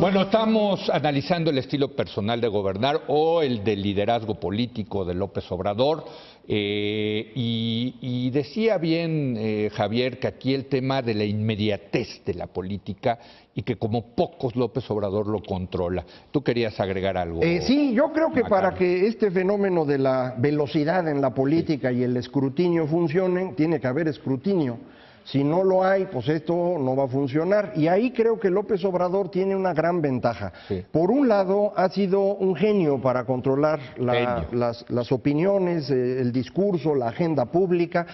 Bueno, estamos analizando el estilo personal de gobernar o el del liderazgo político de López Obrador. Y decía bien Javier que aquí el tema de la inmediatez de la política y que como pocos López Obrador lo controla. ¿Tú querías agregar algo? Sí, yo creo que Macario, para que este fenómeno de la velocidad en la política y el escrutinio funcionen, tiene que haber escrutinio. Si no lo hay, pues esto no va a funcionar. Y ahí creo que López Obrador tiene una gran ventaja. Sí. Por un lado, ha sido un genio para controlar las opiniones, el discurso, la agenda pública.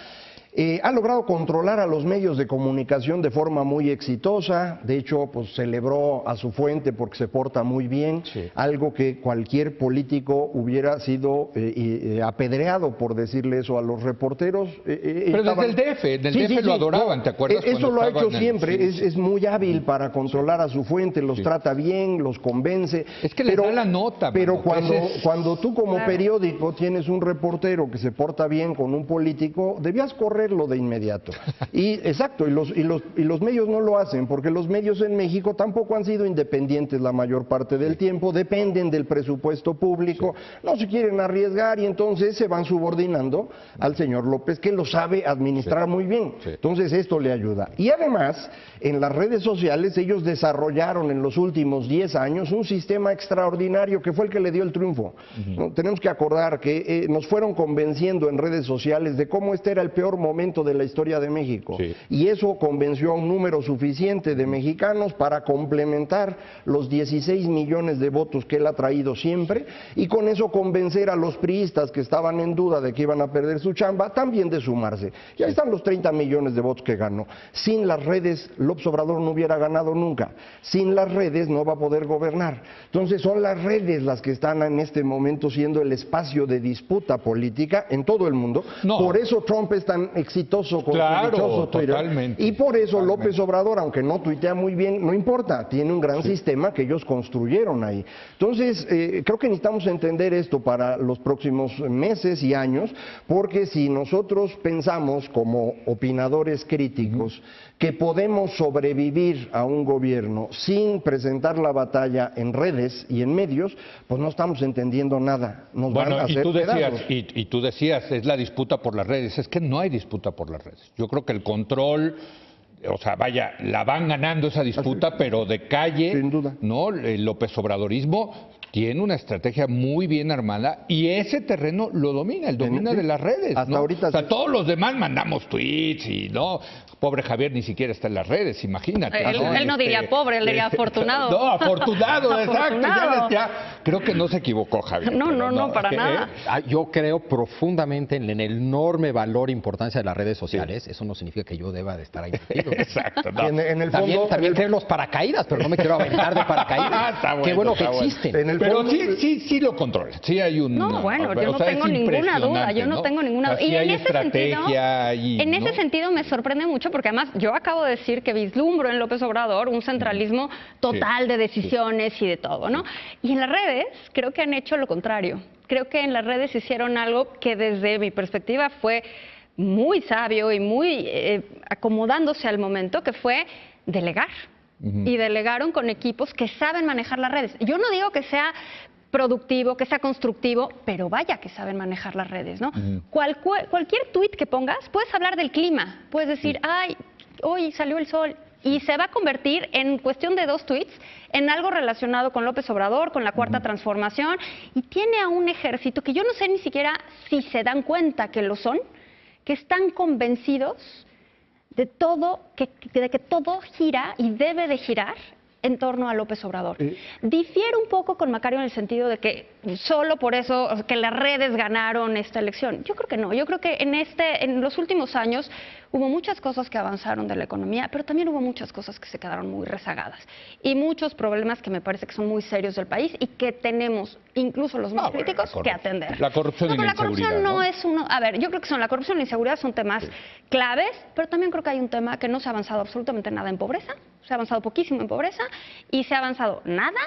Ha logrado controlar a los medios de comunicación de forma muy exitosa. De hecho, pues celebró a su fuente porque se porta muy bien, sí, algo que cualquier político hubiera sido apedreado por decirle eso a los reporteros. Pero desde el DF, DF lo adoraban, ¿te acuerdas? Eso lo ha hecho siempre, sí, es muy hábil para controlar a su fuente, los trata bien, los convence. Es que le da la nota. Pero mano, cuando tú como periódico tienes un reportero que se porta bien con un político, debías correrlo de inmediato. Exacto, y los medios no lo hacen, porque los medios en México tampoco han sido independientes la mayor parte del tiempo, dependen del presupuesto público, no se quieren arriesgar y entonces se van subordinando al señor López, que lo sabe administrar muy bien. Entonces esto le ayuda. Y además, en las redes sociales ellos desarrollaron en los últimos 10 años un sistema extraordinario que fue el que le dio el triunfo. ¿No? Tenemos que acordar que nos fueron convenciendo en redes sociales de cómo este era el peor momento de la historia de México. Y eso convenció a un número suficiente de mexicanos para complementar los 16 millones de votos que él ha traído siempre, y con eso convencer a los priistas que estaban en duda de que iban a perder su chamba, también de sumarse. Y ahí están los 30 millones de votos que ganó. Sin las redes, López Obrador no hubiera ganado nunca. Sin las redes no va a poder gobernar. Entonces son las redes las que están en este momento siendo el espacio de disputa política en todo el mundo. Por eso Trump es tan exitoso con su dichoso Twitter. Totalmente, y por eso López Obrador, aunque no tuitea muy bien, no importa, tiene un gran sistema que ellos construyeron ahí. Entonces, creo que necesitamos entender esto para los próximos meses y años, porque si nosotros pensamos como opinadores críticos que podemos sobrevivir a un gobierno sin presentar la batalla en redes y en medios, pues no estamos entendiendo nada. Nos van a hacer pedazos. Y tú decías, es la disputa por las redes. Es que no hay disputa por las redes. Yo creo que el control, o sea, vaya, la van ganando esa disputa, pero de calle, sin duda, ¿no? El López Obradorismo tiene una estrategia muy bien armada y ese terreno lo domina, el domina de las redes. Hasta ¿no? ahorita. O sea, todos los demás mandamos tweets y no. Pobre Javier ni siquiera está en las redes, imagínate. Él no diría pobre, él diría afortunado. No, afortunado, exacto. Ya, creo que no se equivocó, Javier. No, para nada. Yo creo profundamente en el enorme valor e importancia de las redes sociales. Eso no significa que yo deba de estar ahí metido. Exacto. No. En el fondo, también creo en los paracaídas, pero no me quiero aventar de paracaídas. Qué bueno que existen. Pero sí lo controla. Sí hay un... No, bueno, yo no tengo ninguna duda. Yo no tengo ninguna duda. Y en ese sentido me sorprende mucho, porque además yo acabo de decir que vislumbro en López Obrador un centralismo total de decisiones y de todo, ¿no? Y en las redes creo que han hecho lo contrario. Creo que en las redes hicieron algo que desde mi perspectiva fue muy sabio y muy acomodándose al momento, que fue delegar. Y delegaron con equipos que saben manejar las redes. Yo no digo que sea productivo, que sea constructivo, pero vaya que saben manejar las redes, ¿no? Cualquier tuit que pongas, puedes hablar del clima, puedes decir, ay, hoy salió el sol, y se va a convertir en cuestión de 2 tweets en algo relacionado con López Obrador, con la Cuarta Transformación, y tiene a un ejército que yo no sé ni siquiera si se dan cuenta que lo son, que están convencidos de todo, de que todo gira y debe de girar en torno a López Obrador. Difiere un poco con Macario en el sentido de que solo por eso que las redes ganaron esta elección. Yo creo que no. Yo creo que en los últimos años hubo muchas cosas que avanzaron de la economía, pero también hubo muchas cosas que se quedaron muy rezagadas y muchos problemas que me parece que son muy serios del país y que tenemos, incluso los más críticos, que atender. La corrupción y la inseguridad. La corrupción no es uno. A ver, yo creo que la corrupción y la inseguridad son temas claves, pero también creo que hay un tema que no se ha avanzado absolutamente nada en pobreza. Se ha avanzado poquísimo en pobreza y se ha avanzado nada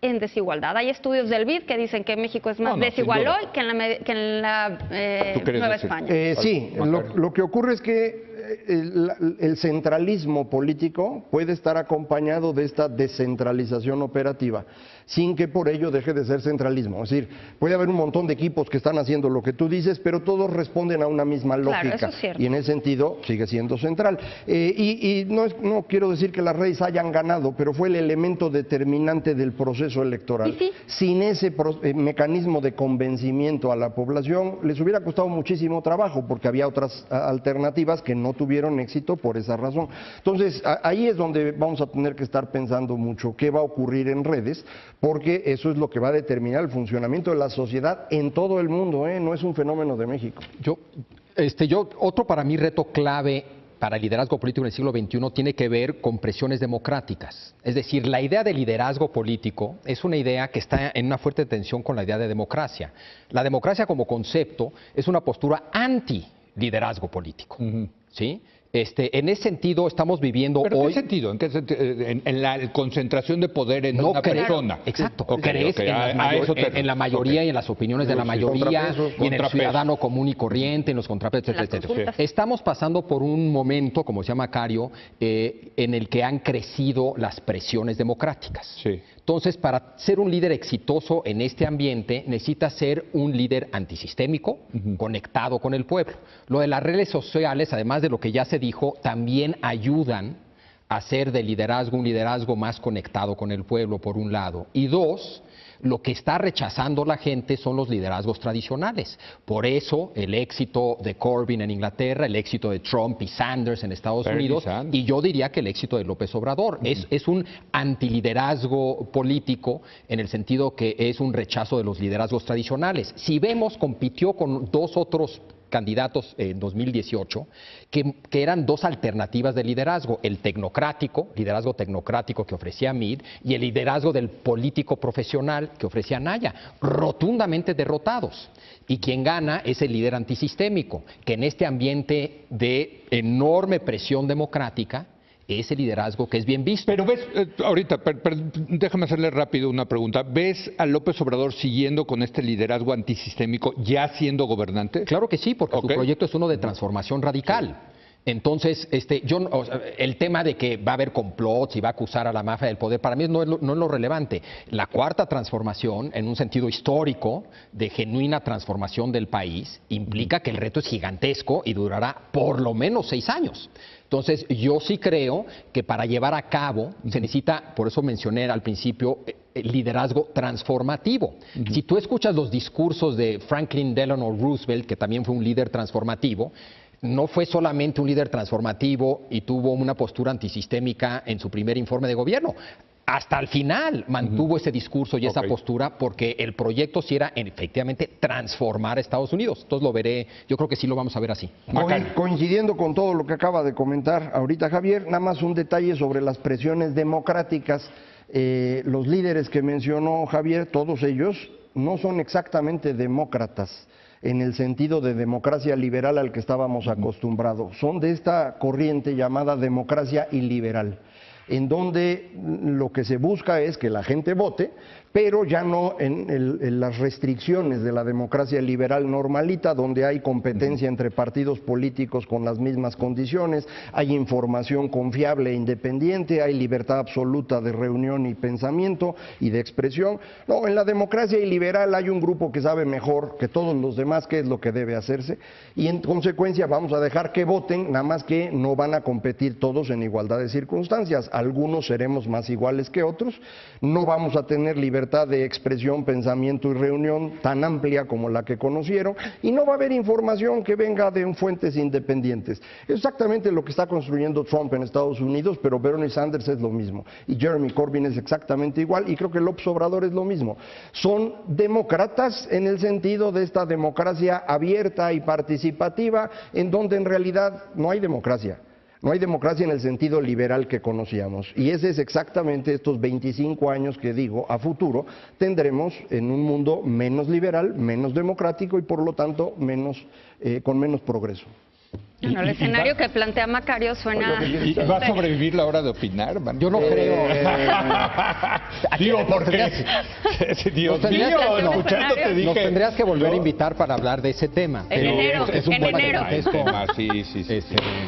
en desigualdad. Hay estudios del BID que dicen que México es más desigual hoy que en la Nueva España. Sí, lo que ocurre es que el centralismo político puede estar acompañado de esta descentralización operativa, sin que por ello deje de ser centralismo. Es decir, puede haber un montón de equipos que están haciendo lo que tú dices, pero todos responden a una misma lógica. Claro, eso es cierto. Y en ese sentido sigue siendo central. Y no quiero decir que las redes hayan ganado, pero fue el elemento determinante del proceso electoral. Sí. Sin ese mecanismo de convencimiento a la población, les hubiera costado muchísimo trabajo, porque había otras alternativas que no tuvieron éxito por esa razón. Entonces, ahí es donde vamos a tener que estar pensando mucho qué va a ocurrir en redes, porque eso es lo que va a determinar el funcionamiento de la sociedad en todo el mundo, no es un fenómeno de México. Otro para mí reto clave para el liderazgo político en el siglo XXI tiene que ver con presiones democráticas. Es decir, la idea de liderazgo político es una idea que está en una fuerte tensión con la idea de democracia. La democracia como concepto es una postura anti-liderazgo político, ¿sí? En ese sentido estamos viviendo ¿Pero hoy... ¿En qué sentido? ¿En qué sentido? ¿En la concentración de poder en una persona? Exacto. Okay, crees en la mayoría y en las opiniones de la mayoría y en el ciudadano común y corriente, en los contrapesos, etcétera. Estamos pasando por un momento, como decía Macario, en el que han crecido las presiones democráticas. Sí. Entonces, para ser un líder exitoso en este ambiente, necesita ser un líder antisistémico, conectado con el pueblo. Lo de las redes sociales, además de lo que ya se dijo, también ayudan a hacer del liderazgo un liderazgo más conectado con el pueblo, por un lado. Y dos, lo que está rechazando la gente son los liderazgos tradicionales. Por eso el éxito de Corbyn en Inglaterra, el éxito de Trump y Sanders en Estados Unidos, y yo diría que el éxito de López Obrador es un antiliderazgo político en el sentido que es un rechazo de los liderazgos tradicionales. Si vemos, compitió con dos otros candidatos en 2018, que eran dos alternativas de liderazgo, el tecnocrático, liderazgo tecnocrático que ofrecía Meade, y el liderazgo del político profesional que ofrecía Anaya, rotundamente derrotados. Y quien gana es el líder antisistémico, que en este ambiente de enorme presión democrática, ese liderazgo que es bien visto. Pero ves, ahorita, déjame hacerle rápido una pregunta. ¿Ves a López Obrador siguiendo con este liderazgo antisistémico ya siendo gobernante? Claro que sí, porque su proyecto es uno de transformación radical. Sí. Entonces, el tema de que va a haber complots y va a acusar a la mafia del poder, para mí no es lo relevante. La cuarta transformación, en un sentido histórico, de genuina transformación del país, implica que el reto es gigantesco y durará por lo menos 6 años. Entonces, yo sí creo que para llevar a cabo se necesita, por eso mencioné al principio, el liderazgo transformativo. Si tú escuchas los discursos de Franklin Delano Roosevelt, que también fue un líder transformativo, no fue solamente un líder transformativo y tuvo una postura antisistémica en su primer informe de gobierno. Hasta el final mantuvo ese discurso y esa postura, porque el proyecto sí era efectivamente transformar a Estados Unidos. Entonces lo veré, yo creo que sí lo vamos a ver así. Coincidiendo con todo lo que acaba de comentar ahorita Javier, nada más un detalle sobre las presiones democráticas. Los líderes que mencionó Javier, todos ellos no son exactamente demócratas en el sentido de democracia liberal al que estábamos acostumbrados. Son de esta corriente llamada democracia iliberal, en donde lo que se busca es que la gente vote, pero ya no en las restricciones de la democracia liberal normalita, donde hay competencia entre partidos políticos con las mismas condiciones, hay información confiable e independiente, hay libertad absoluta de reunión y pensamiento y de expresión. No, en la democracia iliberal hay un grupo que sabe mejor que todos los demás qué es lo que debe hacerse, y en consecuencia vamos a dejar que voten, nada más que no van a competir todos en igualdad de circunstancias. Algunos seremos más iguales que otros, no vamos a tener libertad de expresión, pensamiento y reunión tan amplia como la que conocieron, y no va a haber información que venga de fuentes independientes. Es exactamente lo que está construyendo Trump en Estados Unidos, pero Bernie Sanders es lo mismo, y Jeremy Corbyn es exactamente igual, y creo que López Obrador es lo mismo. Son demócratas en el sentido de esta democracia abierta y participativa, en donde en realidad no hay democracia. No hay democracia en el sentido liberal que conocíamos, y ese es exactamente estos 25 años que digo, a futuro tendremos en un mundo menos liberal, menos democrático y por lo tanto con menos progreso. Bueno, el escenario que plantea Macario suena... ¿Y va a sobrevivir la hora de opinar? Yo no creo. Digo, porque... Dios mío, escuchándote dije... Nos tendrías que volver a invitar para hablar de ese tema. En enero, es un en buen enero. tema. Sí.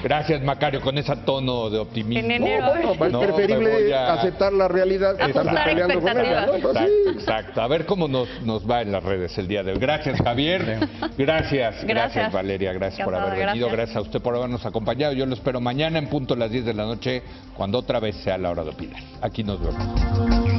Gracias, Macario, con ese tono de optimismo. En enero. Es preferible aceptar la realidad que estar Ajustar peleando con ella, ¿no? expectativas. Exacto. A ver cómo nos va en las redes el día de hoy. Gracias, Javier. Gracias, Valeria. Gracias por haber venido. Gracias a usted por habernos acompañado. Yo lo espero mañana en punto a las 10 de la noche, cuando otra vez sea la hora de opinar. Aquí nos vemos.